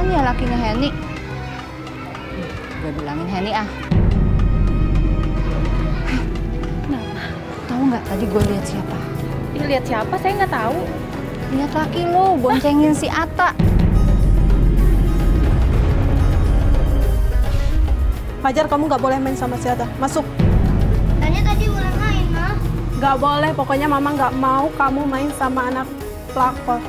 ya lakinya Heni. Gue bilangin Heni ah. Kenapa? Tahu nggak tadi gue lihat siapa? Ih, lihat siapa? Saya nggak tahu. Lihat laki lo boncengin si Ata. Fajar, kamu nggak boleh main sama si Ata. Masuk. Tanya tadi boleh main, Ma. Nggak boleh, pokoknya mama nggak mau kamu main sama anak pelakor.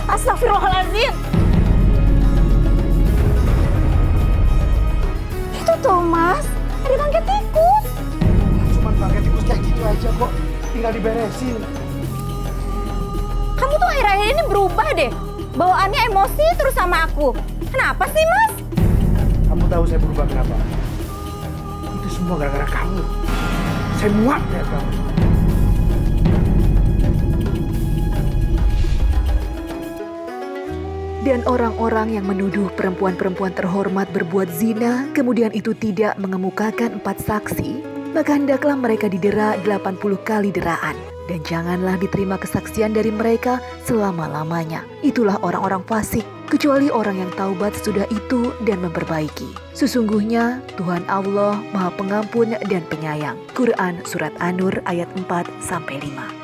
Astagfirullahaladzim. Itu tuh Mas, ada bangkai tikus. Cuma pakai tikus kayak gitu aja kok, tinggal diberesin. Kamu tuh akhir-akhir ini berubah deh. Bawaannya emosi terus sama aku. Kenapa sih Mas? Kamu tahu saya berubah kenapa? Itu semua gara-gara kamu. Saya muak ya kamu. Dan orang-orang yang menuduh perempuan-perempuan terhormat berbuat zina, kemudian itu tidak mengemukakan 4 saksi, maka hendaklah mereka didera 80 kali deraan. Dan janganlah diterima kesaksian dari mereka selama-lamanya. Itulah orang-orang fasik, kecuali orang yang taubat sudah itu dan memperbaiki. Sesungguhnya Tuhan Allah Maha Pengampun dan Penyayang. Quran Surat An-Nur ayat 4-5.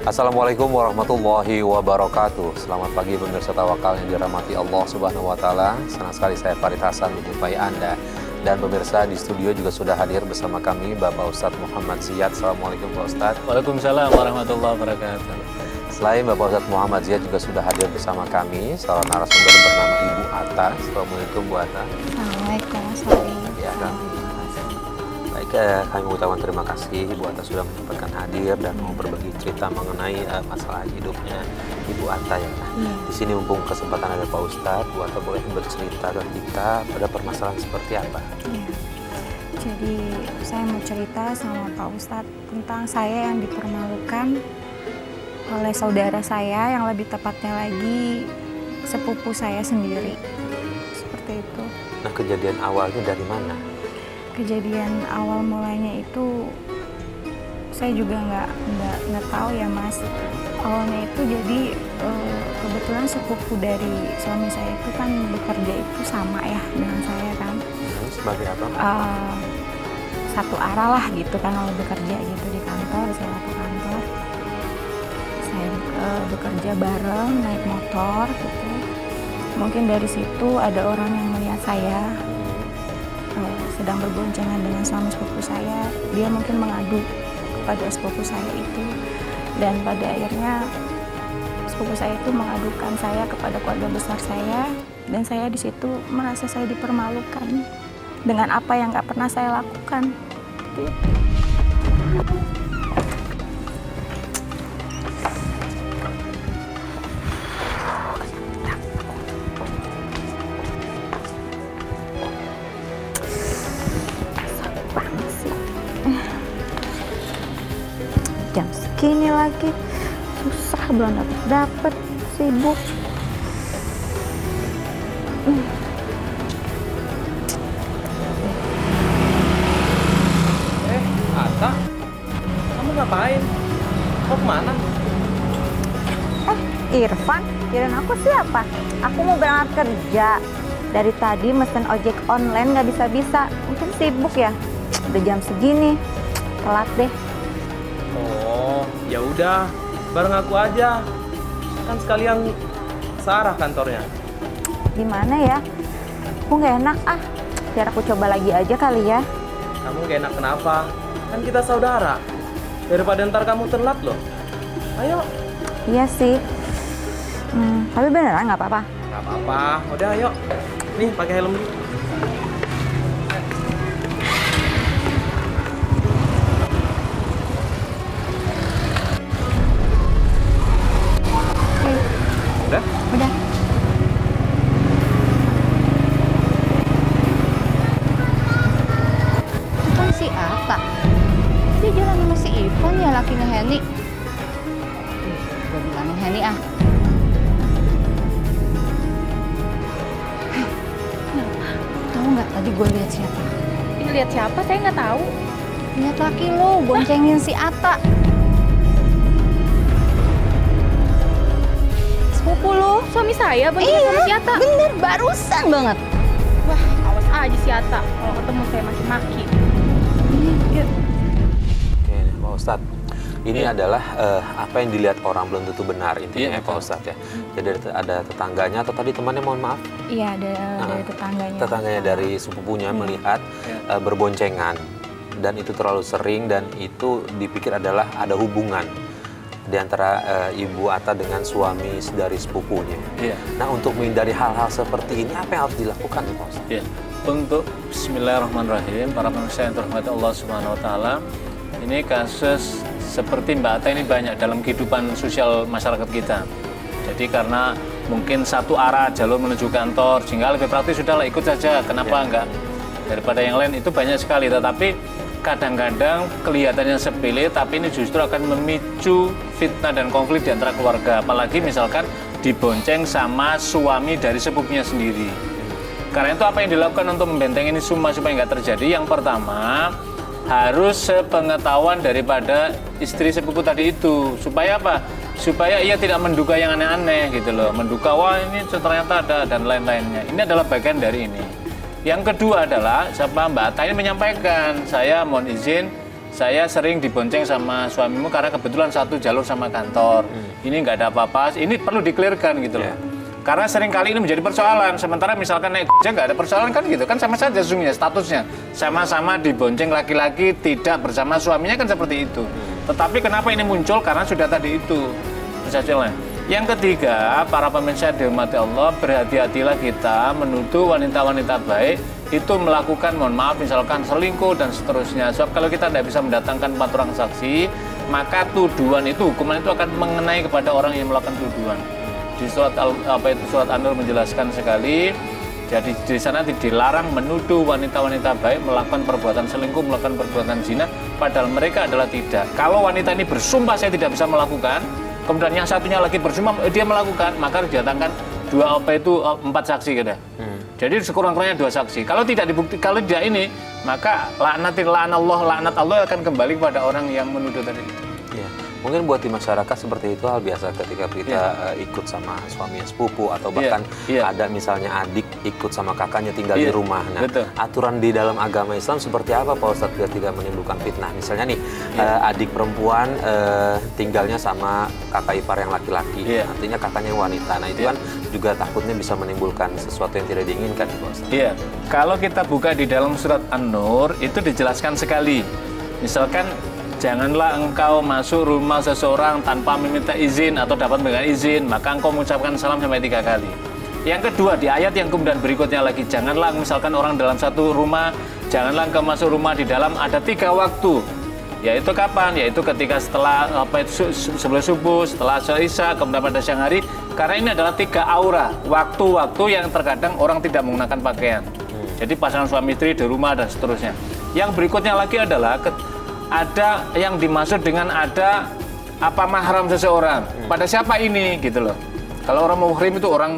Assalamualaikum warahmatullahi wabarakatuh. Selamat pagi pemirsa Tawakal yang dirahmati Allah Subhanahu wa taala. Senang sekali saya Farid Hasan menjumpai Anda. Dan pemirsa di studio juga sudah hadir bersama kami Bapak Ustadz Muhammad Ziyad. Assalamualaikum Pak Ustadz. Waalaikumsalam warahmatullahi wabarakatuh. Selain Bapak Ustadz Muhammad Ziyad juga sudah hadir bersama kami seorang narasumber bernama Ibu Ata. Assalamualaikum Bu Ata. Assalamualaikum Mas. Ya, baik, kami mengucapkan terima kasih Ibu Ata sudah menyempatkan hadir dan mau berbagi cerita mengenai masalah hidupnya Ibu Ata ya. Di sini mumpung kesempatan ada Pak Ustadz, Bu Ata boleh bercerita ke kita pada permasalahan seperti apa? Ya. Jadi saya mau cerita sama Pak Ustadz tentang saya yang dipermalukan oleh saudara saya, yang lebih tepatnya lagi sepupu saya sendiri. Seperti itu. Nah, kejadian awalnya dari mana? Kejadian awal mulainya itu saya juga nggak tahu ya Mas. Awalnya itu jadi kebetulan sepupu dari suami saya itu kan bekerja itu sama ya dengan saya kan. Sebagai apa? Satu arah lah gitu kan kalau bekerja gitu di kantor, di salah satu kantor. Saya bekerja bareng naik motor gitu. Mungkin dari situ ada orang yang melihat saya sedang berboncengan dengan suami sepupu saya. Dia mungkin mengadu kepada sepupu saya itu, dan pada akhirnya sepupu saya itu mengadukan saya kepada keluarga besar saya, dan saya di situ merasa saya dipermalukan dengan apa yang nggak pernah saya lakukan. Gitu. Jam segini lagi susah, belum dapet sibuk. Ata, kamu ngapain? Mau kemana? Irfan, kirain aku siapa? Aku mau berangkat kerja. Dari tadi mesen ojek online nggak bisa-bisa. Mungkin sibuk ya. Udah jam segini, telat deh. Oh, ya udah, bareng aku aja. Kan sekalian searah kantornya. Gimana ya? Aku nggak enak ah. Biar aku coba lagi aja kali ya. Kamu gak enak kenapa? Kan kita saudara. Daripada ntar kamu telat loh. Ayo. Iya sih. Tapi beneran nggak apa-apa. Gak apa-apa. Udah ayo. Nih pakai helm dulu. Udah? Udah. Kan si Ata. Dia jalan sama si Ivan ya lakinya Heni. gue bilangin Hani ah. Tahu nggak tadi gue lihat siapa? Ini lihat siapa? Saya nggak tahu. Lihat laki lo boncengin si Ata. Sepupu lo. Suami saya boncengan sama si Ata. Bener, barusan banget. Wah, awas aja si Ata. Kalau ketemu saya maki-maki. Oke, Pak Ustadz. Ini adalah apa yang dilihat orang belum tentu benar intinya Pak Ustadz ya. Jadi ada tetangganya atau tadi temannya mohon maaf? Iya, dari tetangganya. Tetangganya dari sepupunya melihat berboncengan dan itu terlalu sering dan itu dipikir adalah ada hubungan di antara Ibu Ata dengan suami dari sepupunya. Iya. Nah, untuk menghindari hal-hal seperti ini apa yang harus dilakukan Pak Ustadz? Iya. Untuk Bismillahirrahmanirrahim, para pemirsa yang terhormati Allah Subhanahu wa taala, ini kasus seperti Mbak Ata ini banyak dalam kehidupan sosial masyarakat kita. Jadi karena mungkin satu arah jalur menuju kantor, sehingga lebih praktis sudahlah ikut saja, kenapa enggak? Daripada yang lain itu banyak sekali, tetapi kadang-kadang kelihatannya sepele, tapi ini justru akan memicu fitnah dan konflik di antara keluarga. Apalagi misalkan dibonceng sama suami dari sepupunya sendiri. Karena itu apa yang dilakukan untuk membentengi ini semua supaya nggak terjadi? Yang pertama, harus sepengetahuan daripada istri sepupu tadi itu. Supaya apa? Supaya ia tidak menduga yang aneh-aneh gitu loh. Menduga, wah ini ternyata ada dan lain-lainnya. Ini adalah bagian dari ini. Yang kedua adalah, Mbak Ata ini menyampaikan, saya mohon izin, saya sering dibonceng sama suamimu karena kebetulan satu jalur sama kantor. Ini nggak ada apa-apa, ini perlu dikelirkan gitu loh. Karena seringkali ini menjadi persoalan, sementara misalkan naik aja nggak ada persoalan kan gitu, kan sama saja sesungguhnya statusnya. Sama-sama dibonceng laki-laki tidak bersama suaminya kan seperti itu. Tetapi kenapa ini muncul? Karena sudah tadi itu. Misalnya. Yang ketiga, para pemirsa dihormati Allah, berhati-hatilah kita menuduh wanita-wanita baik itu melakukan, mohon maaf, misalkan selingkuh dan seterusnya. Sebab kalau kita tidak bisa mendatangkan 4 orang saksi, maka tuduhan itu, hukuman itu akan mengenai kepada orang yang melakukan tuduhan. Di surat surat An-Nur menjelaskan sekali. Jadi di sana dilarang menuduh wanita-wanita baik melakukan perbuatan selingkuh, melakukan perbuatan zina, padahal mereka adalah tidak. Kalau wanita ini bersumpah saya tidak bisa melakukan, kemudian yang satunya lagi bersumpah dia melakukan, maka didatangkan 4 saksi gitu. Jadi sekurang-kurangnya 2 saksi. Kalau tidak dibukti, kalau tidak ini, maka laknat Allah akan kembali kepada orang yang menuduh tadi. Ya. Mungkin buat di masyarakat seperti itu hal biasa ketika kita ikut sama suami sepupu atau bahkan ada misalnya adik ikut sama kakaknya tinggal di rumah. Nah, aturan di dalam agama Islam seperti apa Pak Ustadz biar tidak menimbulkan fitnah? Misalnya nih adik perempuan tinggalnya sama kakak ipar yang laki-laki, artinya kakaknya yang wanita. Nah itu kan juga takutnya bisa menimbulkan sesuatu yang tidak diinginkan Pak Ustadz. Iya, kalau kita buka di dalam surat An-Nur itu dijelaskan sekali. Misalkan janganlah engkau masuk rumah seseorang tanpa meminta izin atau dapat memberikan izin, maka engkau mengucapkan salam sampai 3 kali. Yang kedua, di ayat yang kemudian berikutnya lagi, janganlah misalkan orang dalam satu rumah, janganlah engkau masuk rumah di dalam ada 3 waktu. Yaitu kapan? Yaitu ketika setelah sebelum subuh, setelah isya, kemudian pada siang hari. Karena ini adalah 3 aura, waktu-waktu yang terkadang orang tidak menggunakan pakaian. Jadi pasangan suami istri di rumah dan seterusnya. Yang berikutnya lagi adalah ada yang dimaksud dengan ada apa mahram seseorang. Pada siapa ini gitu loh. Kalau orang muhrim itu orang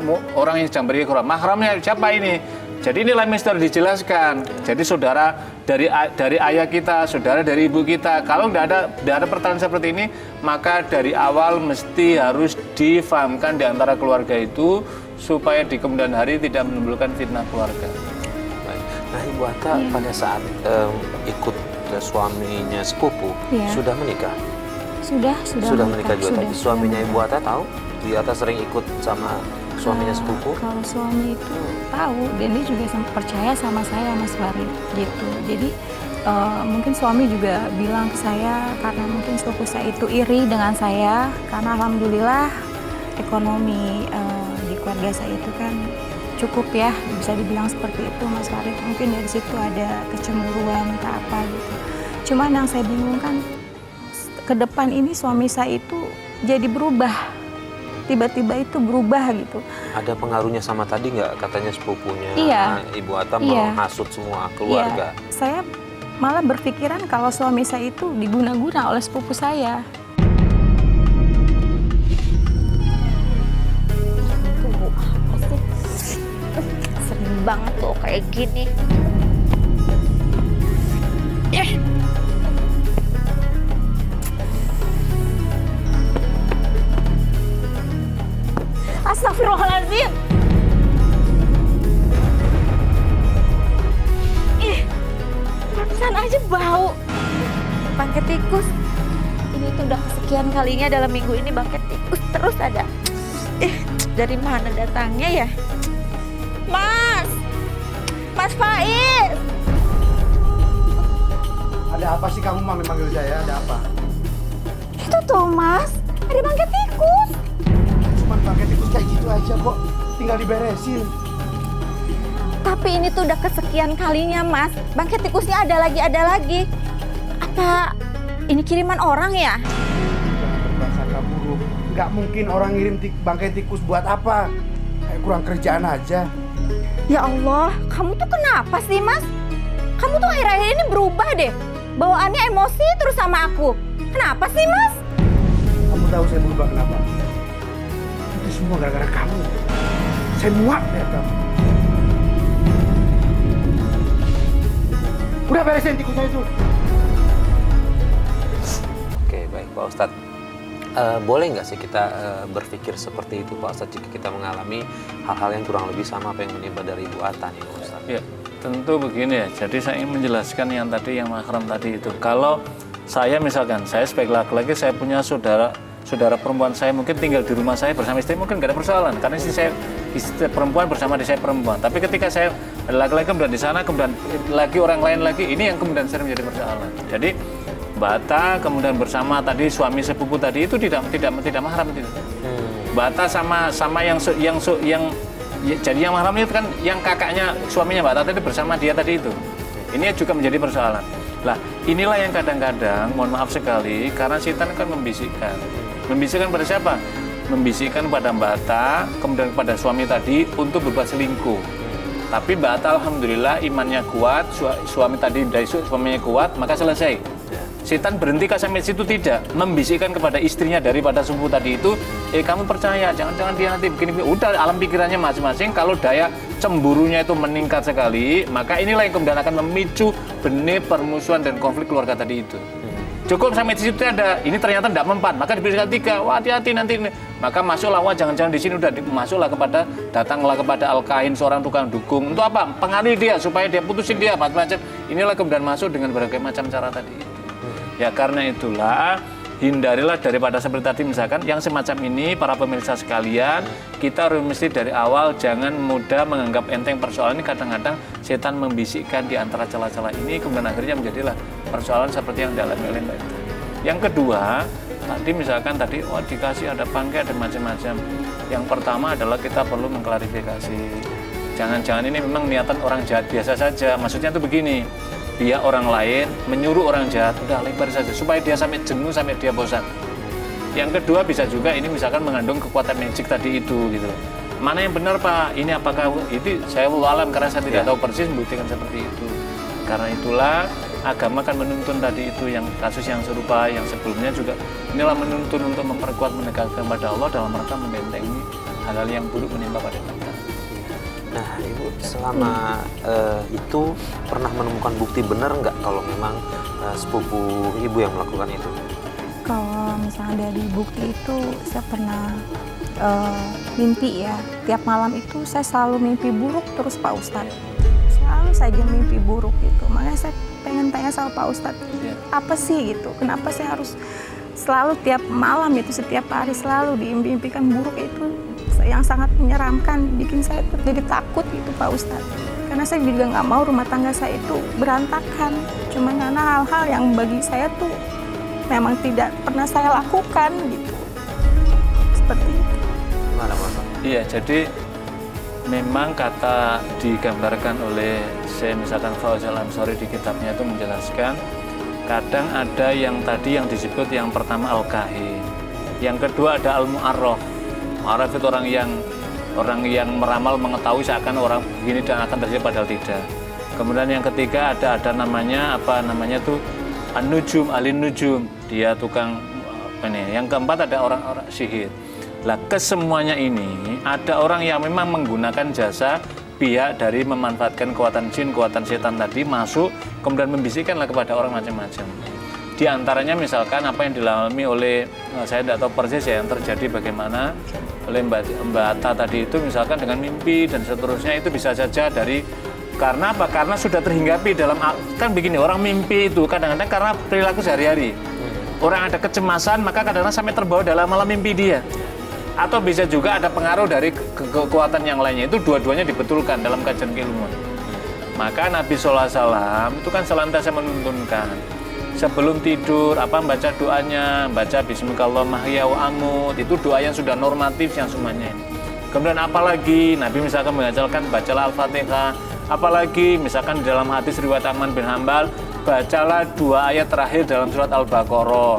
yang sedang berihram. Mahramnya siapa ini? Jadi inilah misteri dijelaskan. Jadi saudara dari ayah kita, saudara dari ibu kita. Kalau tidak ada pertanyaan seperti ini, maka dari awal mesti harus difahamkan di antara keluarga itu supaya di kemudian hari tidak menimbulkan fitnah keluarga. Baik. Nah, Ibu Ata pada saat ikut suaminya sepupu sudah menikah? Sudah menikah juga. Tapi suaminya Ibu Ata tahu? Ibu Ata sering ikut sama suaminya sepupu? Kalau suami itu tahu, dan dia juga percaya sama saya, Mas Farid, gitu. Jadi mungkin suami juga bilang ke saya karena mungkin sepupu saya itu iri dengan saya, karena alhamdulillah ekonomi di keluarga saya itu kan cukup ya, bisa dibilang seperti itu Mas Farid. Mungkin dari situ ada kecemburuan ke apa gitu. Cuman yang saya bingung kan, ke depan ini suami saya itu jadi berubah. Tiba-tiba itu berubah gitu. Ada pengaruhnya sama tadi nggak katanya sepupunya Ibu Ata menghasut semua keluarga? Iya. Saya malah berpikiran kalau suami saya itu diguna-guna oleh sepupu saya. kayak gini. Astagfirullahaladzim. Barusan aja bau. Bangkai tikus. Ini tuh udah kesekian kalinya dalam minggu ini bangkai tikus terus ada. Dari mana datangnya ya? Mas Faiz. Ada apa sih kamu mami manggil saya? Ada apa? Itu tuh Mas, ada bangkai tikus. Cuman bangkai tikus kayak gitu aja kok. Tinggal diberesin. Tapi ini tuh udah kesekian kalinya Mas. Bangkai tikusnya ada lagi. Apa ini kiriman orang ya? Jangan berprasangka buruk. Nggak mungkin orang ngirim bangkai tikus buat apa? Kayak kurang kerjaan aja. Ya Allah, kamu tuh kenapa sih Mas? Kamu tuh akhir-akhir ini berubah deh. Bawaannya emosi terus sama aku. Kenapa sih Mas? Kamu tahu saya berubah kenapa? Itu semua gara-gara kamu. Saya muak lihat kamu. Udah beresin tikusnya itu. Oke, baik Pak Ustadz. Boleh nggak sih kita berpikir seperti itu Pak Ustadz jika kita mengalami hal-hal yang kurang lebih sama apa yang menimpa dari Ibu Atta nih Pak Ustadz? Ya, tentu begini ya. Jadi saya ingin menjelaskan yang tadi, yang mahram tadi itu. Kalau saya misalkan, saya sebagai laki-laki, saya punya saudara perempuan saya mungkin tinggal di rumah saya bersama istri, mungkin nggak ada persoalan. Karena istri perempuan bersama di saya perempuan. Tapi ketika saya laki-laki kemudian di sana, kemudian lagi orang lain lagi, ini yang kemudian sering menjadi persoalan. Jadi Mbak Atta kemudian bersama tadi suami sepupu tadi itu tidak mahram itu. Mbak Atta sama yang jadi yang mahram itu kan yang kakaknya suaminya Mbak Atta itu bersama dia tadi itu. Ini juga menjadi persoalan. Lah, inilah yang kadang-kadang mohon maaf sekali karena setan kan membisikkan. Membisikkan pada siapa? Membisikkan pada Mbak Atta kemudian kepada suami tadi untuk berbuat selingkuh. Tapi Mbak Atta alhamdulillah imannya kuat, suami tadi dari suaminya kuat, maka selesai. Setan berhenti sampai situ tidak, membisikkan kepada istrinya daripada subuh tadi itu, kamu percaya, jangan-jangan dia nanti begini, udah alam pikirannya masing-masing. Kalau daya cemburunya itu meningkat sekali, maka inilah yang kemudian akan memicu benih permusuhan dan konflik keluarga tadi itu. Cukup sampai di situ ada, ini ternyata tidak mempan, maka diberikan 3, wah hati-hati nanti ini. Maka masuklah, wah jangan-jangan di sini udah masuklah datanglah kepada Al-Kahin, seorang tukang dukung. Untuk apa? Pengaruhi dia supaya dia putusin dia macam-macam. Inilah kemudian masuk dengan berbagai macam cara tadi. Ya karena itulah hindarilah daripada seperti tadi misalkan yang semacam ini para pemirsa sekalian, kita harus mesti dari awal jangan mudah menganggap enteng persoalan ini. Kadang-kadang setan membisikkan di antara celah-celah ini kemudian akhirnya menjadilah persoalan seperti yang dialami oleh Mbak itu. Yang kedua, tadi misalkan dikasih ada bangkai ada macam-macam. Yang pertama adalah kita perlu mengklarifikasi. Jangan-jangan ini memang niatan orang jahat biasa saja. Maksudnya itu begini. Dia orang lain menyuruh orang jahat, udah lebar saja supaya dia sampai jenuh, sampai dia bosan. Yang kedua bisa juga ini misalkan mengandung kekuatan magic tadi itu gitu. Mana yang benar Pak? Ini apakah itu saya alam karena saya tidak tahu persis membuktikan seperti itu. Karena itulah agama kan menuntun tadi itu yang kasus yang serupa yang sebelumnya juga inilah menuntun untuk memperkuat menegakkan pada Allah dalam rangka membentengi hal-hal yang buruk menimpa pada kita. Nah, Ibu selama itu pernah menemukan bukti benar nggak kalau memang sepupu Ibu yang melakukan itu? Kalau misalnya dari bukti itu saya pernah mimpi ya. Tiap malam itu saya selalu mimpi buruk terus Pak Ustadz. Selalu saja mimpi buruk gitu. Makanya saya pengen tanya sama Pak Ustadz, apa sih gitu? Kenapa saya harus selalu tiap malam itu setiap hari selalu diimpi-impikan buruk itu? Yang sangat menyeramkan, bikin saya tuh jadi takut gitu Pak Ustadz. Karena saya juga nggak mau rumah tangga saya itu berantakan. Cuma karena hal-hal yang bagi saya tuh memang tidak pernah saya lakukan gitu. Seperti itu. Gimana Pak? Iya, jadi memang kata digambarkan oleh saya misalkan Fauzi Al-Ansori di kitabnya itu menjelaskan kadang ada yang tadi yang disebut yang pertama Al-Kahin, yang kedua ada Al-Mu'arraf. Mu'arraf itu orang yang meramal mengetahui seakan orang begini dan akan terjadi padahal tidak. Kemudian yang ketiga ada namanya tuh An-Nujum, Alin-Nujum, dia tukang ini. Yang keempat ada orang-orang sihir. Lah kesemuanya ini ada orang yang memang menggunakan jasa pihak dari memanfaatkan kekuatan jin, kekuatan setan tadi masuk, kemudian membisikkanlah kepada orang macam-macam. Di antaranya misalkan apa yang dialami oleh, saya tidak tahu persis ya yang terjadi bagaimana oleh Mbak Atta tadi itu, misalkan dengan mimpi dan seterusnya, itu bisa saja dari karena apa? Karena sudah terhinggapi dalam, kan begini, orang mimpi itu kadang-kadang karena perilaku sehari-hari. Orang ada kecemasan maka kadang-kadang sampai terbawa dalam malam mimpi dia. Atau bisa juga ada pengaruh dari kekuatan yang lainnya. Itu dua-duanya dibetulkan dalam kajian keilmuan. Maka Nabi SAW itu kan senantiasa menuntunkan sebelum tidur baca doanya, baca bismillahirrahmanirrahim mahya wa amut, itu doa yang sudah normatif yang semuanya. Kemudian apalagi Nabi misalkan mengajarkan bacalah Al-Fatihah, apalagi misalkan di dalam hadis riwayat Ahmad bin Hanbal, bacalah 2 ayat terakhir dalam surat Al-Baqarah.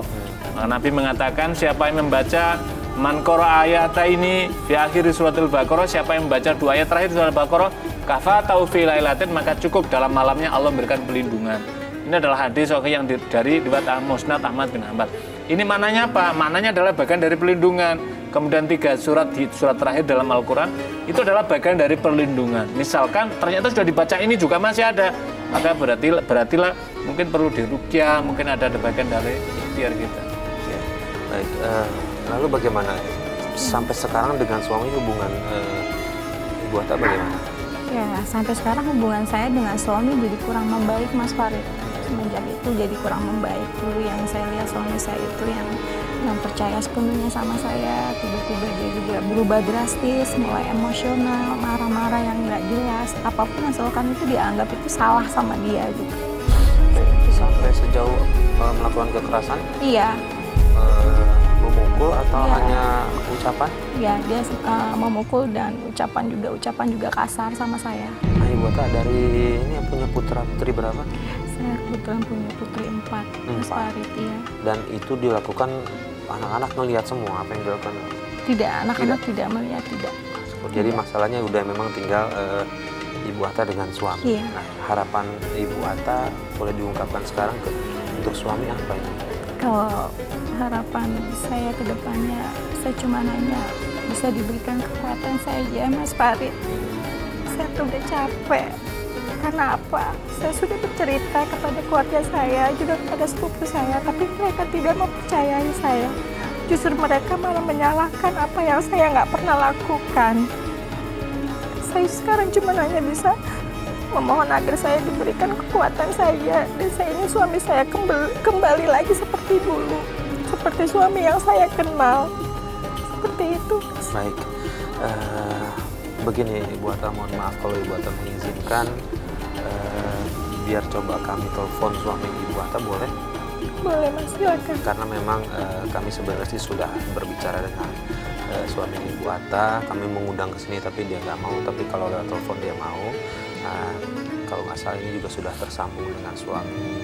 Maka Nabi mengatakan siapa yang membaca man qara'a ayata ini di akhir surat Al-Baqarah, siapa yang membaca 2 ayat terakhir surat Al-Baqarah, kafatahu fi lailatin, maka cukup dalam malamnya Allah memberikan pelindungan. Ini adalah hadis yang dari riwayat Musnad Ahmad bin Hanbal. Ini maknanya apa? Maknanya adalah bagian dari pelindungan. Kemudian 3 surat di surat terakhir dalam Al-Quran itu adalah bagian dari perlindungan. Misalkan ternyata sudah dibaca ini juga masih ada, maka berartilah mungkin perlu diruqyah, mungkin ada bagian dari ikhtiar kita. Ya. Baik, lalu bagaimana sampai sekarang dengan suami hubungan Ibu Atta bagaimana? Ya, sampai sekarang hubungan saya dengan suami jadi kurang membaik, Mas Farid. Semenjak itu jadi kurang membaik. Dulu yang saya lihat suami saya itu yang percaya sepenuhnya sama saya, tiba-tiba dia juga berubah drastis, mulai emosional, marah-marah yang nggak jelas. Apapun yang saya lakukan itu dianggap itu salah sama dia gitu. Sampai sejauh melakukan kekerasan? Iya. Memukul atau hanya ucapan? Iya, dia memukul dan ucapan juga kasar sama saya. Nah, Ibu Atta dari ini punya putra putri berapa? Saya kebetulan punya putri 4, Mas Farid, iya. Dan itu dilakukan anak-anak melihat semua apa yang dilakukan? Tidak, anak-anak tidak melihat, tidak. Jadi masalahnya udah memang tinggal Ibu Atta dengan suami. Iya. Nah, harapan Ibu Atta boleh diungkapkan sekarang untuk suami apa ini? Kalau harapan saya ke depannya, saya cuma hanya bisa diberikan kekuatan saja, Mas Farid. Saya tuh udah capek. Karena apa? Saya sudah bercerita kepada keluarga saya, juga kepada sepupu saya, tapi mereka tidak mempercayai saya. Justru mereka malah menyalahkan apa yang saya nggak pernah lakukan. Saya sekarang cuma hanya bisa memohon agar saya diberikan kekuatan saja, dan saya ingin suami saya kembali lagi seperti dulu, seperti suami yang saya kenal. Seperti itu. Baik, begini Ibu Atta, mohon maaf kalau Ibu Atta mengizinkan, biar coba kami telepon suami Ibu Atta, boleh? Boleh, Mas, silakan. Karena memang kami sebenarnya sudah berbicara dengan suami Ibu Atta, kami mengundang ke sini tapi dia nggak mau, tapi kalau lewat telepon dia mau. Kalau nggak salah ini juga sudah tersambung dengan suami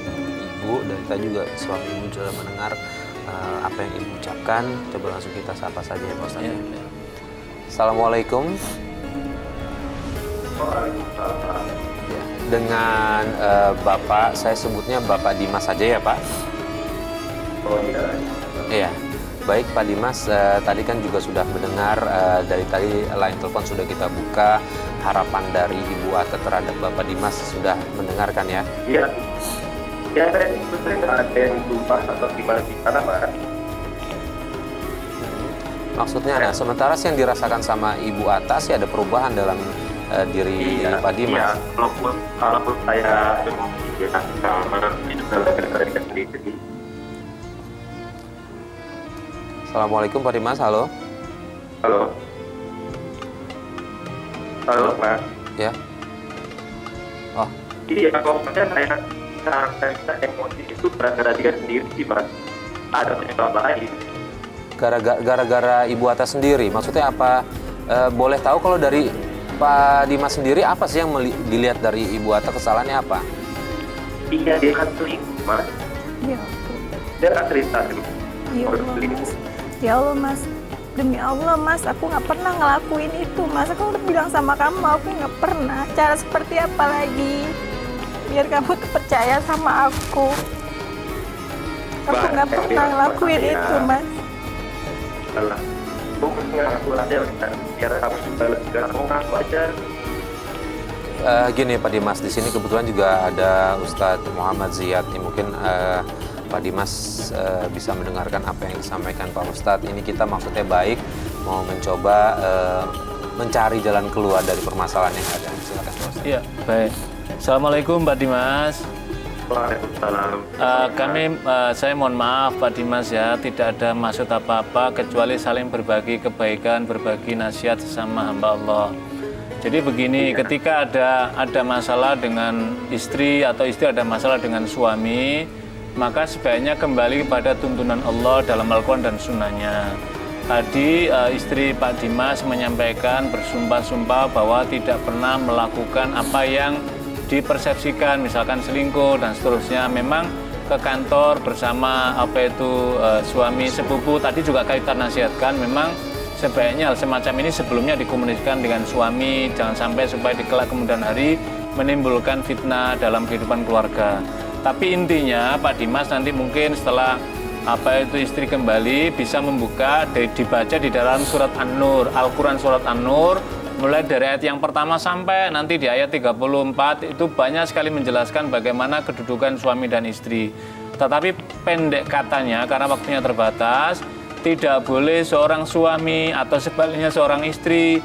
Ibu, dan kita juga suami Ibu sudah mendengar apa yang Ibu ucapkan. Coba langsung kita sapa saja ya Pak Ustaz. Ya. Assalamualaikum. Ya. Dengan Bapak, saya sebutnya Bapak Dimas saja ya Pak? Oh iya. Iya. Baik Pak Dimas, tadi kan juga sudah mendengar, dari tadi line telepon sudah kita buka. Harapan dari Ibu Atta terhadap Bapak Dimas sudah mendengarkan ya? Iya. Ya, saya sebetulnya ada yang lupa atau gimana Pak? Maksudnya ada, sementara sih yang dirasakan sama Ibu Atta sih ada perubahan dalam diri Pak Dimas. Iya, walaupun saya sama itu dari sendiri. Assalamualaikum Pak Dimas, halo. Halo. Halo, Pak. Ya. Oh. Iya, pokoknya saya emosi itu gara-gara dia sendiri sih, Mas. Ada penyebab lain. Gara-gara Ibu Atta sendiri, maksudnya apa? Boleh tahu kalau dari Pak Dimas sendiri apa sih yang dilihat dari Ibu Atta, kesalahannya apa? Iya, dia kan selingkuh, Mas. Ya. Dia kan cerita dulu. Ya Allah, Mas. Ya Allah, Mas. Demi Allah, Mas, aku nggak pernah ngelakuin itu, Mas. Aku udah bilang sama kamu, aku nggak pernah. Cara seperti apa lagi? Biar kamu tuh percaya sama aku. Aku nggak pernah ngelakuin itu, Mas. Alah, bukan ngaku aja, biar kamu juga lega, mau ngaku aja. Gini Pak Dimas, di sini kebetulan juga ada Ustadz Muhammad Ziyad. Ini mungkin Pak Dimas bisa mendengarkan apa yang disampaikan Pak Ustadz. Ini kita maksudnya baik, mau mencoba mencari jalan keluar dari permasalahan yang ada. Silakan Pak Ustadz. Iya, baik. Assalamualaikum Pak Dimas. Waalaikumsalam. Saya mohon maaf Pak Dimas ya, tidak ada maksud apa-apa kecuali saling berbagi kebaikan, berbagi nasihat sesama hamba Allah. Jadi begini, ketika ada masalah dengan istri atau istri ada masalah dengan suami, maka sebaiknya kembali kepada tuntunan Allah dalam Al-Quran dan Sunnahnya. Tadi istri Pak Dimas menyampaikan bersumpah-sumpah bahwa tidak pernah melakukan apa yang dipersepsikan, misalkan selingkuh dan seterusnya. Memang ke kantor bersama suami sepupu, tadi juga kita nasihatkan memang sebaiknya hal semacam ini sebelumnya dikomunikasikan dengan suami, jangan sampai supaya di kelak kemudian hari menimbulkan fitnah dalam kehidupan keluarga. Tapi intinya Pak Dimas nanti mungkin setelah istri kembali bisa membuka, dibaca di dalam surat An-Nur, Al-Quran surat An-Nur, mulai dari ayat yang pertama sampai nanti di ayat 34 itu banyak sekali menjelaskan bagaimana kedudukan suami dan istri. Tetapi pendek katanya karena waktunya terbatas, tidak boleh seorang suami atau sebaliknya seorang istri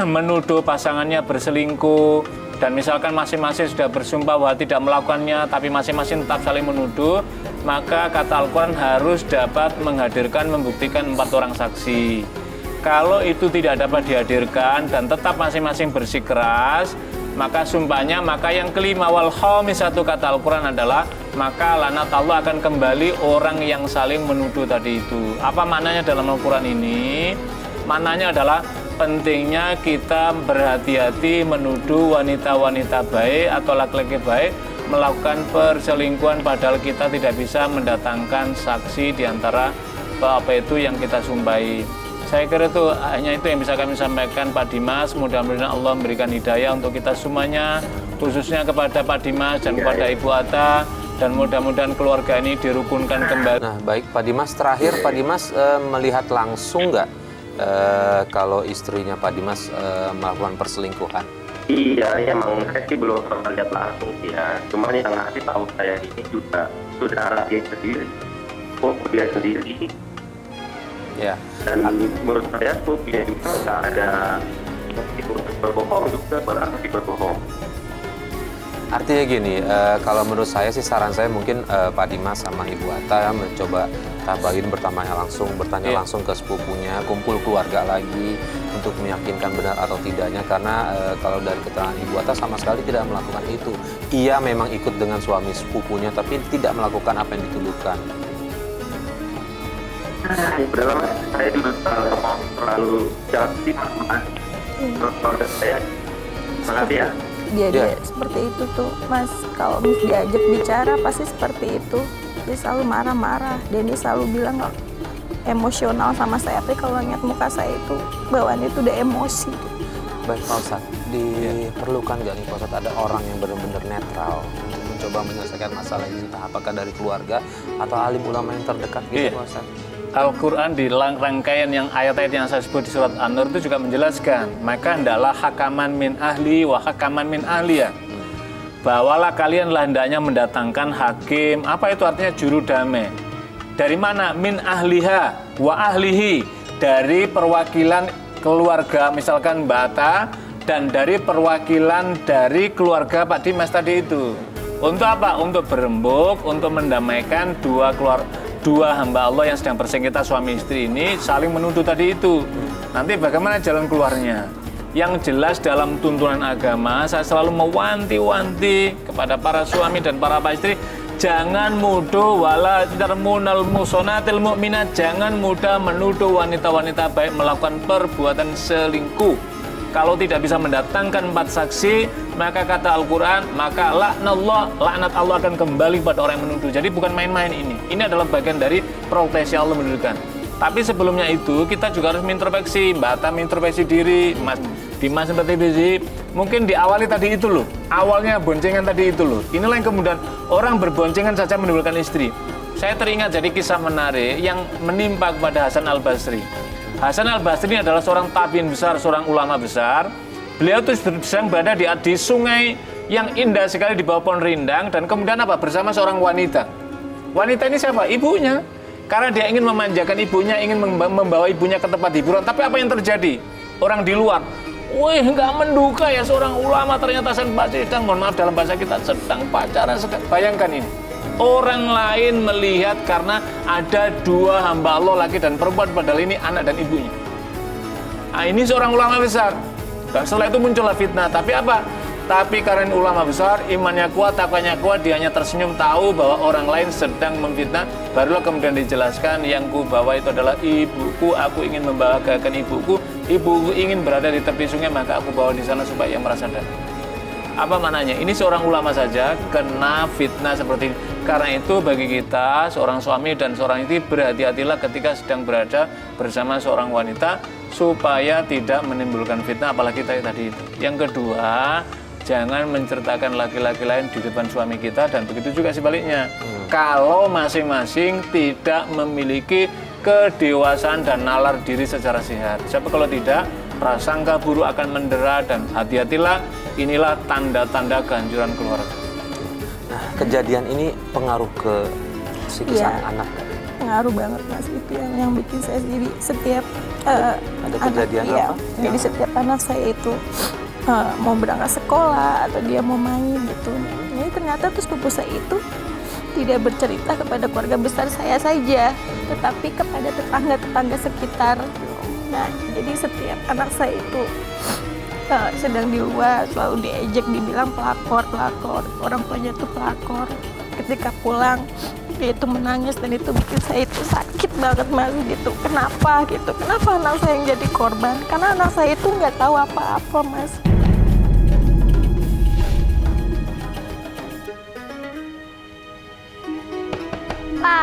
menuduh pasangannya berselingkuh dan misalkan masing-masing sudah bersumpah bahwa tidak melakukannya tapi masing-masing tetap saling menuduh, maka kata Al-Quran harus dapat menghadirkan, membuktikan 4 orang saksi. Kalau itu tidak dapat dihadirkan dan tetap masing-masing bersikeras, maka sumpahnya, maka yang kelima wal khamisatu kata Al-Quran adalah maka laknat Allah akan kembali orang yang saling menuduh tadi itu. Apa maknanya dalam Al-Quran ini? Maknanya adalah pentingnya kita berhati-hati menuduh wanita-wanita baik atau laki-laki baik melakukan perselingkuhan padahal kita tidak bisa mendatangkan saksi di antara yang kita sumpahi. Saya kira itu hanya itu yang bisa kami sampaikan Pak Dimas. Mudah-mudahan Allah memberikan hidayah untuk kita semuanya, khususnya kepada Pak Dimas dan kepada Ibu Atta, dan mudah-mudahan keluarga ini dirukunkan kembali. Nah baik Pak Dimas, terakhir Pak Dimas melihat langsung nggak kalau istrinya Pak Dimas melakukan perselingkuhan? Iya, emang saya sih belum pernah lihat langsung ya. Cuman yang ngasih tahu saya ini juga saudara dia sendiri, dia sendiri. Ya. Dan menurut saya dia juga nggak ada motif untuk berbohong, juga berarti berbohong. Artinya gini, kalau menurut saya sih saran saya mungkin Pak Dimas sama Ibu Atta mencoba tabahin bertanya langsung ke sepupunya, kumpul keluarga lagi untuk meyakinkan benar atau tidaknya, karena kalau dari keterangan Ibu Atta sama sekali tidak melakukan itu. Ia memang ikut dengan suami sepupunya tapi tidak melakukan apa yang dituduhkan. Saya juga terlalu jauh mas. Saya makasih ya. Dia seperti itu tuh Mas, kalau diajak bicara pasti seperti itu. Dia selalu marah-marah dan dia selalu bilang nggak emosional sama saya, tapi kalau lihat muka saya itu bawaannya itu udah emosi. Baik Pak Ustadz, diperlukan nggak nih Pak Ustadz ada orang yang benar-benar netral untuk mencoba menyelesaikan masalah ini, entah apakah dari keluarga atau alim ulama yang terdekat gitu Pak Ustadz? Al-Quran di rangkaian yang ayat-ayat yang saya sebut di surat An-Nur itu juga menjelaskan, maka hendaklah hakaman min ahli wa hakaman min ahliya. Bawalah kalianlah hendaknya mendatangkan hakim. Apa itu artinya? Juru damai. Dari mana? Min ahliha wa ahlihi, dari perwakilan keluarga misalkan Mbak Atta dan dari perwakilan dari keluarga Pak Dimas tadi itu. Untuk apa? Untuk berembuk, untuk mendamaikan dua hamba Allah yang sedang bersengketa suami istri ini saling menuduh tadi itu. Nanti bagaimana jalan keluarnya? Yang jelas dalam tuntunan agama saya selalu mewanti-wanti kepada para suami dan para istri, jangan mudah wala tarmunal musonatil mu'minat, jangan mudah menuduh wanita-wanita baik melakukan perbuatan selingkuh. Kalau tidak bisa mendatangkan 4 saksi, maka kata Al-Quran, maka laknat Allah akan kembali pada orang yang menuduh. Jadi bukan main-main ini. Ini adalah bagian dari proteksi Allah menuduhkan. Tapi sebelumnya itu kita juga harus introspeksi. Mbak Atta introspeksi diri, Mas Dimas seperti itu. Mungkin diawali tadi itu loh. Awalnya boncengan tadi itu loh. Inilah yang kemudian orang berboncengan saja menimbulkan istri. Saya teringat jadi kisah menarik yang menimpa kepada Hasan Al-Basri. Hasan Al-Basri adalah seorang tabiin besar, seorang ulama besar. Beliau tuh sedang berada di sungai yang indah sekali di bawah pohon rindang, dan kemudian apa? Bersama seorang wanita. Wanita ini siapa? Ibunya. Karena dia ingin memanjakan ibunya, ingin membawa ibunya ke tempat hiburan. Tapi apa yang terjadi? Orang di luar, wih, nggak menduga ya seorang ulama ternyata sedang, mohon maaf dalam bahasa kita, sedang pacaran. Bayangkan ini. Orang lain melihat karena ada dua hamba Allah, laki dan perempuan, padahal ini anak dan ibunya. Nah, ini seorang ulama besar. Dan setelah itu muncullah fitnah. Tapi apa? Tapi karena ulama besar, imannya kuat, takwanya kuat, dia hanya tersenyum tahu bahwa orang lain sedang memfitnah. Barulah kemudian dijelaskan, yang ku bawa itu adalah ibuku, aku ingin membahagiakan ibuku. Ibuku ingin berada di tepi sungai, maka aku bawa di sana supaya ia merasa damai. Apa maknanya? Ini seorang ulama saja kena fitnah seperti ini. Karena itu bagi kita, seorang suami dan seorang istri, berhati-hatilah ketika sedang berada bersama seorang wanita supaya tidak menimbulkan fitnah, apalagi tadi itu. Yang kedua, jangan menceritakan laki-laki lain di depan suami kita, dan begitu juga sebaliknya. Kalau masing-masing tidak memiliki kedewasaan dan nalar diri secara sehat. Sebab kalau tidak, prasangka buruk akan mendera, dan hati-hatilah, inilah tanda-tanda kehancuran keluarga. Nah, kejadian ini pengaruh ke psikis anak. Pengaruh banget Mas, itu yang bikin saya jadi setiap ada kejadian apa? Jadi setiap anak saya itu mau berangkat sekolah atau dia mau main gitu. Ini ternyata tuh sepupu saya itu tidak bercerita kepada keluarga besar saya saja, tetapi kepada tetangga-tetangga sekitar. Nah, jadi setiap anak saya itu sedang di luar selalu diejek, dibilang pelakor, orang tuanya itu pelakor. Ketika pulang dia itu menangis, dan itu bikin saya itu sakit banget Mas gitu. Kenapa gitu? Kenapa anak saya yang jadi korban? Karena anak saya itu nggak tahu apa-apa Mas.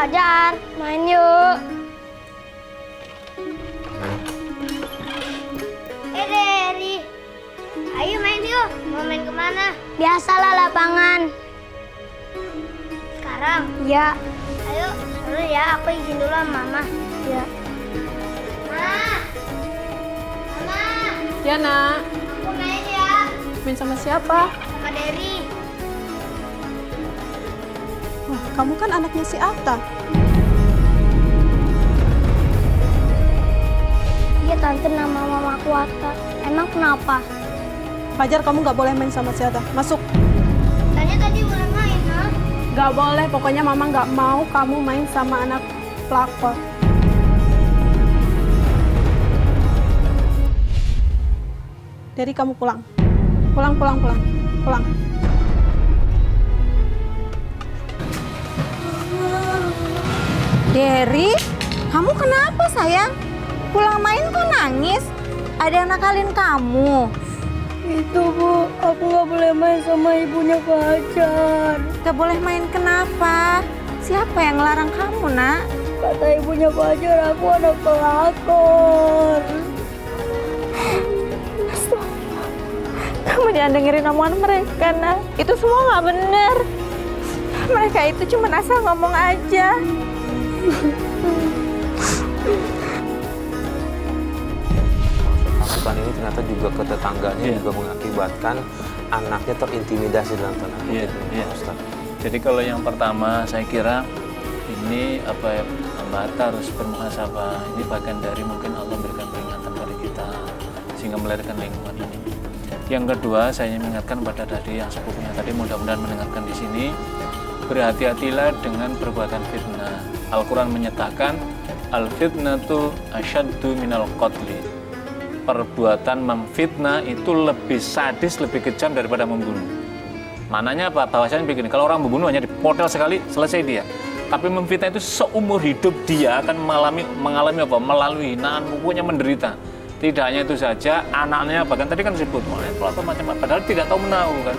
Jan, main yuk. Deri, ayo main yuk. Mau main kemana? Biasalah lapangan. Sekarang? Ya. Ayo, dulu ya. Aku izin dulu sama Mama. Ya. Mama. Ya, Nak. Aku main ya. Main sama siapa? Sama Deri. Wah, kamu kan anaknya si Atta. Iya tante, nama mamaku Atta. Emang kenapa? Fajar, kamu nggak boleh main sama si Atta. Masuk. Tanya tadi boleh main, ha? Nggak boleh, pokoknya mama nggak mau kamu main sama anak pelakor. Dari kamu pulang. Pulang. Deri, kamu kenapa sayang? Pulang main kok nangis? Ada yang nakalin kamu? Itu Bu, aku nggak boleh main sama ibunya Fajar. Gak boleh main kenapa? Siapa yang ngelarang kamu, Nak? Kata ibunya Fajar, aku anak pelakor. Kamu jangan dengerin omongan mereka, Nak. Itu semua nggak benar. Mereka itu cuma asal ngomong aja. Masukan ini ternyata juga ke tetangganya juga mengakibatkan anaknya terintimidasi dalam tanda kutip. Ustaz. Jadi kalau yang pertama saya kira ini Mbak Atta harus bermuhasabah. Ini bagian dari mungkin Allah berikan peringatan pada kita sehingga melahirkan lingkungan ini. Yang kedua, saya ingin mengingatkan pada tadi yang sepupunya tadi, mudah-mudahan mendengarkan di sini, berhati-hatilah dengan perbuatan fitnah. Al-Quran menyatakan al-fitnatu asyaddu minal qatli. Perbuatan memfitnah itu lebih sadis, lebih kejam daripada membunuh. Maknanya apa? Bahwasanya begini, kalau orang membunuh hanya dipotong sekali, selesai dia. Tapi memfitnah itu seumur hidup dia akan mengalami apa? Melalui hinaan, pokoknya menderita. Tidak hanya itu saja, anaknya bahkan tadi kan disebut macam-macam, padahal tidak tahu menahu kan.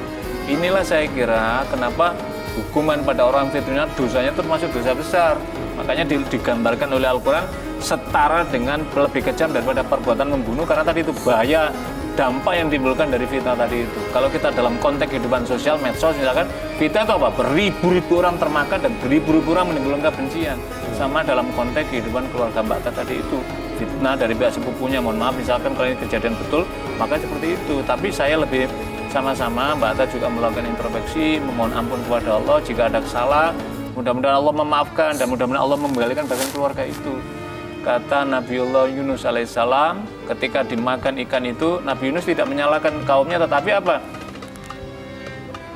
Inilah saya kira kenapa hukuman pada orang fitnah dosanya itu termasuk dosa besar. Makanya digambarkan oleh Al-Quran setara dengan lebih kejam daripada perbuatan membunuh, karena tadi itu bahaya dampak yang ditimbulkan dari fitnah tadi itu. Kalau kita dalam konteks kehidupan sosial, medsos misalkan, fitnah itu apa? Beribu-ribu orang termakan dan beribu-ribu orang menimbulkan kebencian. Sama dalam konteks kehidupan keluarga Mbak Atta tadi itu, fitnah dari pihak sepupunya, mohon maaf misalkan kalau ini kejadian betul, maka seperti itu. Tapi saya lebih sama-sama Mbak Atta juga melakukan introspeksi, memohon ampun kepada Allah jika ada kesalahan. Mudah-mudahan Allah memaafkan dan mudah-mudahan Allah membalikan bagian keluarga itu. Kata Nabiullah Yunus alaihissalam, ketika dimakan ikan itu, Nabi Yunus tidak menyalahkan kaumnya, tetapi apa?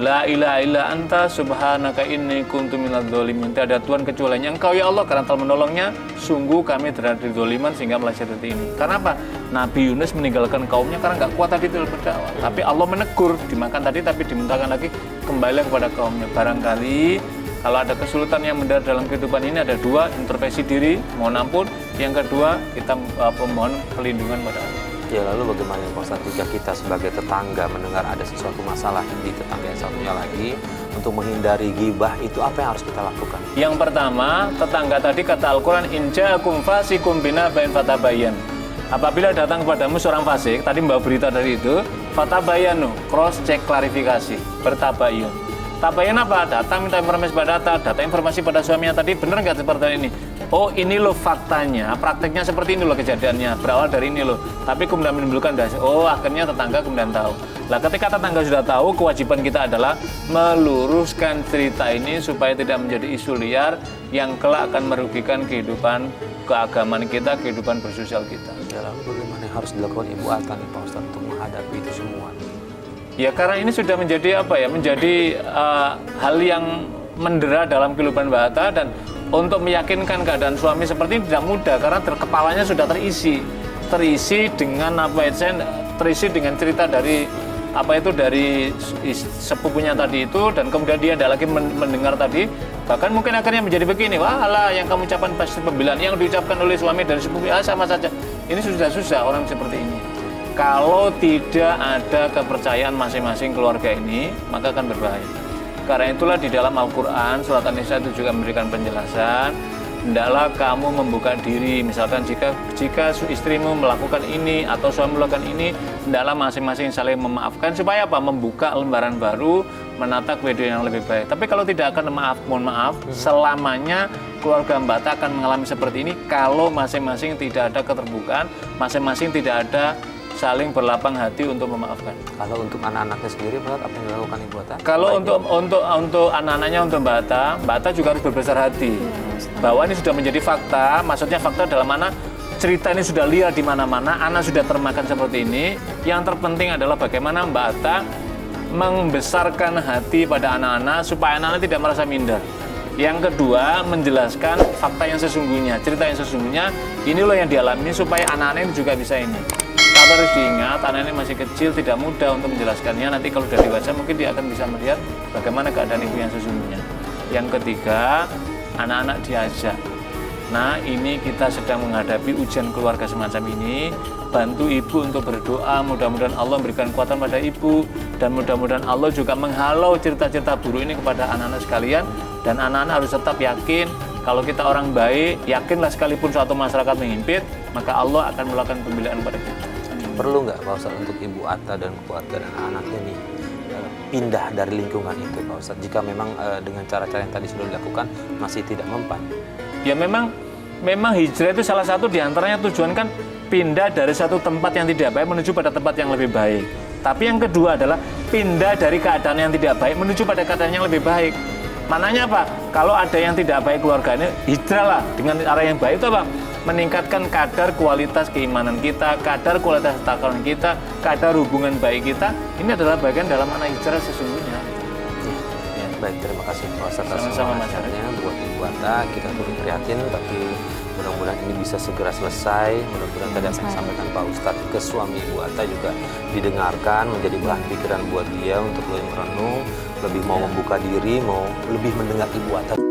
La ilaha illa anta subhanaka inni kuntu minadz dzalimin. Tidak ada Tuhan kecuali Engkau ya Allah, karena telah menolongnya, sungguh kami terhadap dzaliman sehingga meleset seperti ini. Karena apa? Nabi Yunus meninggalkan kaumnya karena nggak kuat tadi dalam berdakwah. Tapi Allah menegur, dimakan tadi tapi dimintakan lagi kembali kepada kaumnya. Barangkali kalau ada kesulitan yang mendarat dalam kehidupan ini, ada dua, introspeksi diri, mohon ampun. Yang kedua, kita mohon perlindungan pada Allah. Ya, lalu bagaimana Pak Ustadz jika kita sebagai tetangga mendengar ada sesuatu masalah di tetangga yang satunya lagi, untuk menghindari ghibah itu apa yang harus kita lakukan? Yang pertama, tetangga tadi kata Al-Quran, in ja'akum fasiqun binaba'in fatabayyan. Apabila datang kepadamu seorang fasik, tadi membawa berita dari itu, fatabayyanu, cross check klarifikasi, bertabayun. Tabayun apa? Datang minta informasi pada data informasi pada suaminya tadi, benar nggak seperti ini? Oh ini loh faktanya, prakteknya seperti ini loh kejadiannya, berawal dari ini loh. Tapi kemudian menimbulkan dasi, oh akhirnya tetangga kemudian tahu. Lah ketika tetangga sudah tahu, kewajiban kita adalah meluruskan cerita ini supaya tidak menjadi isu liar yang kelak akan merugikan kehidupan keagamaan kita, kehidupan bersosial kita. Ya, lalu bagaimana yang harus dilakukan Ibu Atta nih Pak Ustadz untuk menghadapi itu semua? Ya karena ini sudah menjadi apa ya, menjadi hal yang mendera dalam kehidupan Mbak Atta, dan untuk meyakinkan keadaan suami seperti ini tidak mudah karena kepalanya sudah terisi dengan apa itu, terisi dengan cerita dari apa itu dari sepupunya tadi itu, dan kemudian dia tidak lagi mendengar tadi, bahkan mungkin akhirnya menjadi begini, wah alah yang kamu ucapkan pasti pembelaan yang diucapkan oleh suami dari sepupu, sama saja. Ini sudah susah orang seperti ini. Kalau tidak ada kepercayaan masing-masing keluarga ini, maka akan berbahaya. Karena itulah di dalam Al-Quran, surat An-Nisa itu juga memberikan penjelasan, hendaklah kamu membuka diri, misalkan jika istrimu melakukan ini atau suami melakukan ini, hendaklah masing-masing saling memaafkan, supaya apa? Membuka lembaran baru, menata kehidupan yang lebih baik. Tapi kalau tidak akan mohon maaf, selamanya keluarga Mbak Atta akan mengalami seperti ini kalau masing-masing tidak ada keterbukaan, masing-masing tidak ada saling berlapang hati untuk memaafkan. Kalau untuk anak-anaknya sendiri, Pak, apa yang dilakukan Ibu Atta? Kalau untuk anak-anaknya, untuk Mbak Atta juga harus berbesar hati. Bahwa ini sudah menjadi fakta, maksudnya fakta dalam mana cerita ini sudah liar di mana-mana, anak sudah termakan seperti ini. Yang terpenting adalah bagaimana Mbak Atta membesarkan hati pada anak-anak supaya anak-anak tidak merasa minder. Yang kedua, menjelaskan fakta yang sesungguhnya, cerita yang sesungguhnya, ini loh yang dialami supaya anak-anak ini juga bisa ini. Tapi harus diingat, anak ini masih kecil, tidak mudah untuk menjelaskannya. Nanti kalau sudah dewasa mungkin dia akan bisa melihat bagaimana keadaan ibu yang sesungguhnya. Yang ketiga, anak-anak diajak. Nah, ini kita sedang menghadapi ujian keluarga semacam ini. Bantu ibu untuk berdoa, mudah-mudahan Allah memberikan kekuatan pada ibu, dan mudah-mudahan Allah juga menghalau cerita-cerita buruk ini kepada anak-anak sekalian. Dan anak-anak harus tetap yakin, kalau kita orang baik, yakinlah sekalipun suatu masyarakat menghimpit, maka Allah akan melakukan pembelaan pada kita. Perlu nggak Pak Ustadz untuk Ibu Atta dan keluarga dan anak-anaknya nih pindah dari lingkungan itu Pak Ustadz, jika memang dengan cara-cara yang tadi sudah dilakukan masih tidak mempan? Ya memang hijrah itu salah satu diantaranya tujuan kan pindah dari satu tempat yang tidak baik menuju pada tempat yang lebih baik. Tapi yang kedua adalah pindah dari keadaan yang tidak baik menuju pada keadaan yang lebih baik. Mananya apa? Kalau ada yang tidak baik keluarganya, hijrahlah dengan arah yang baik itu apa? Meningkatkan kadar kualitas keimanan kita, kadar kualitas takaran kita, kadar hubungan baik kita. Ini adalah bagian dalam anak hijrah sesungguhnya. Ya, baik, terima kasih Pak Ustadz atas sama-sama buat Ibu Atta. Kita turut prihatin, tapi mudah-mudahan ini bisa segera selesai. Mudah-mudahan tadi yang sampaikan Pak Ustadz ke suami Ibu Atta juga didengarkan, menjadi bahan pikiran buat dia untuk lebih merenung, lebih mau membuka diri, mau lebih mendengar Ibu Atta.